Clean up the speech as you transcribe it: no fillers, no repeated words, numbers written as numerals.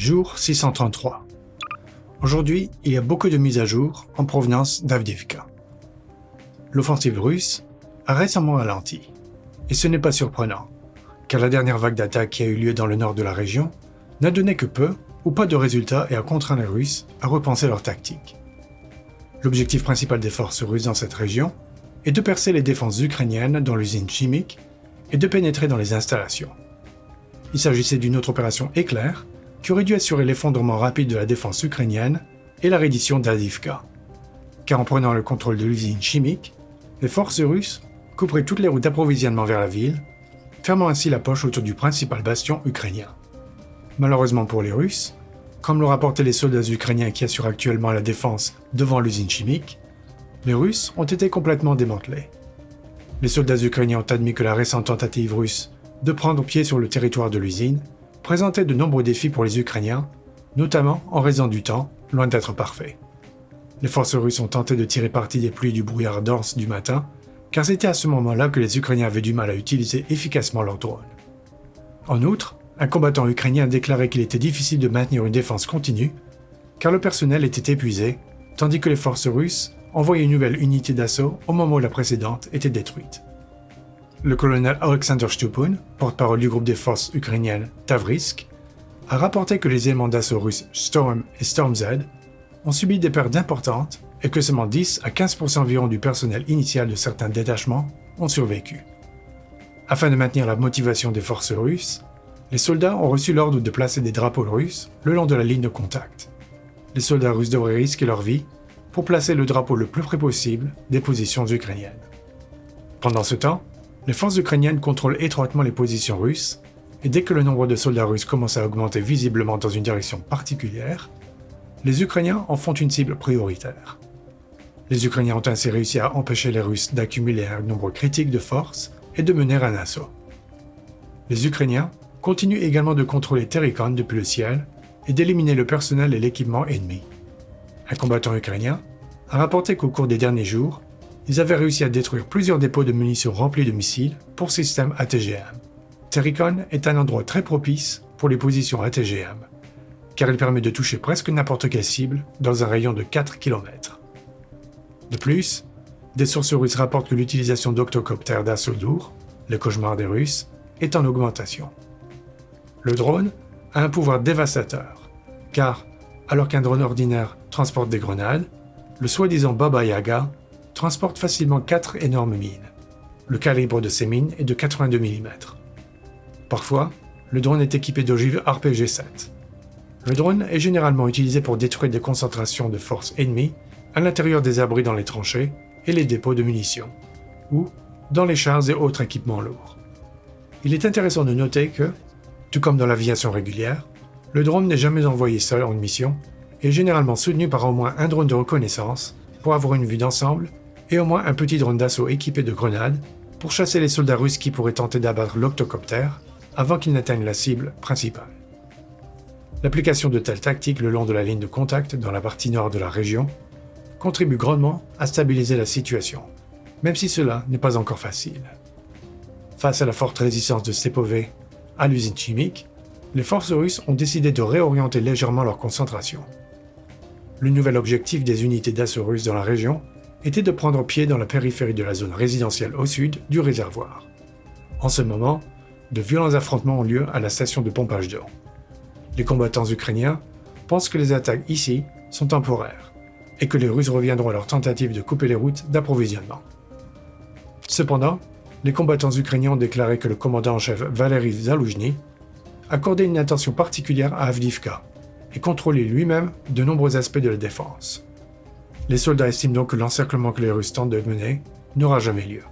Jour 633. Aujourd'hui, il y a beaucoup de mises à jour en provenance d'Avdiivka. L'offensive russe a récemment ralenti. Et ce n'est pas surprenant, car la dernière vague d'attaques qui a eu lieu dans le nord de la région n'a donné que peu ou pas de résultats et a contraint les Russes à repenser leur tactique. L'objectif principal des forces russes dans cette région est de percer les défenses ukrainiennes dans l'usine chimique et de pénétrer dans les installations. Il s'agissait d'une autre opération éclair qui aurait dû assurer l'effondrement rapide de la défense ukrainienne et la reddition d'Avdiivka. Car en prenant le contrôle de l'usine chimique, les forces russes couperaient toutes les routes d'approvisionnement vers la ville, fermant ainsi la poche autour du principal bastion ukrainien. Malheureusement pour les Russes, comme l'ont rapporté les soldats ukrainiens qui assurent actuellement la défense devant l'usine chimique, les Russes ont été complètement démantelés. Les soldats ukrainiens ont admis que la récente tentative russe de prendre pied sur le territoire de l'usine présentait de nombreux défis pour les Ukrainiens, notamment en raison du temps, loin d'être parfait. Les forces russes ont tenté de tirer parti des pluies du brouillard dense du matin, car c'était à ce moment-là que les Ukrainiens avaient du mal à utiliser efficacement leurs drones. En outre, un combattant ukrainien a déclaré qu'il était difficile de maintenir une défense continue, car le personnel était épuisé, tandis que les forces russes envoyaient une nouvelle unité d'assaut au moment où la précédente était détruite. Le colonel Alexander Stupun, porte-parole du groupe des forces ukrainiennes Tavrisk, a rapporté que les éléments d'assaut russes Storm et Storm Z ont subi des pertes importantes et que seulement 10 à 15% environ du personnel initial de certains détachements ont survécu. Afin de maintenir la motivation des forces russes, les soldats ont reçu l'ordre de placer des drapeaux russes le long de la ligne de contact. Les soldats russes devraient risquer leur vie pour placer le drapeau le plus près possible des positions ukrainiennes. Pendant ce temps, les forces ukrainiennes contrôlent étroitement les positions russes, et dès que le nombre de soldats russes commence à augmenter visiblement dans une direction particulière, les Ukrainiens en font une cible prioritaire. Les Ukrainiens ont ainsi réussi à empêcher les Russes d'accumuler un nombre critique de forces et de mener un assaut. Les Ukrainiens continuent également de contrôler Terikon depuis le ciel et d'éliminer le personnel et l'équipement ennemi. Un combattant ukrainien a rapporté qu'au cours des derniers jours, ils avaient réussi à détruire plusieurs dépôts de munitions remplis de missiles pour système ATGM. Terikon est un endroit très propice pour les positions ATGM, car il permet de toucher presque n'importe quelle cible dans un rayon de 4 km. De plus, des sources russes rapportent que l'utilisation d'octocoptères d'assaut lourd, le cauchemar des Russes, est en augmentation. Le drone a un pouvoir dévastateur, car, alors qu'un drone ordinaire transporte des grenades, le soi-disant Baba Yaga transporte facilement 4 énormes mines. Le calibre de ces mines est de 82 mm. Parfois, le drone est équipé d'ogives RPG-7. Le drone est généralement utilisé pour détruire des concentrations de forces ennemies à l'intérieur des abris dans les tranchées et les dépôts de munitions, ou dans les chars et autres équipements lourds. Il est intéressant de noter que, tout comme dans l'aviation régulière, le drone n'est jamais envoyé seul en mission et est généralement soutenu par au moins un drone de reconnaissance pour avoir une vue d'ensemble et au moins un petit drone d'assaut équipé de grenades pour chasser les soldats russes qui pourraient tenter d'abattre l'octocoptère avant qu'ils n'atteignent la cible principale. L'application de telles tactiques le long de la ligne de contact dans la partie nord de la région contribue grandement à stabiliser la situation, même si cela n'est pas encore facile. Face à la forte résistance de Stepove à l'usine chimique, les forces russes ont décidé de réorienter légèrement leur concentration. Le nouvel objectif des unités d'assaut russes dans la région était de prendre pied dans la périphérie de la zone résidentielle au sud du réservoir. En ce moment, de violents affrontements ont lieu à la station de pompage d'eau. Les combattants ukrainiens pensent que les attaques ici sont temporaires et que les Russes reviendront à leur tentative de couper les routes d'approvisionnement. Cependant, les combattants ukrainiens ont déclaré que le commandant en chef Valery Zaloujny accordait une attention particulière à Avdiivka et contrôlait lui-même de nombreux aspects de la défense. Les soldats estiment donc que l'encerclement que les Russes tentent de mener n'aura jamais lieu.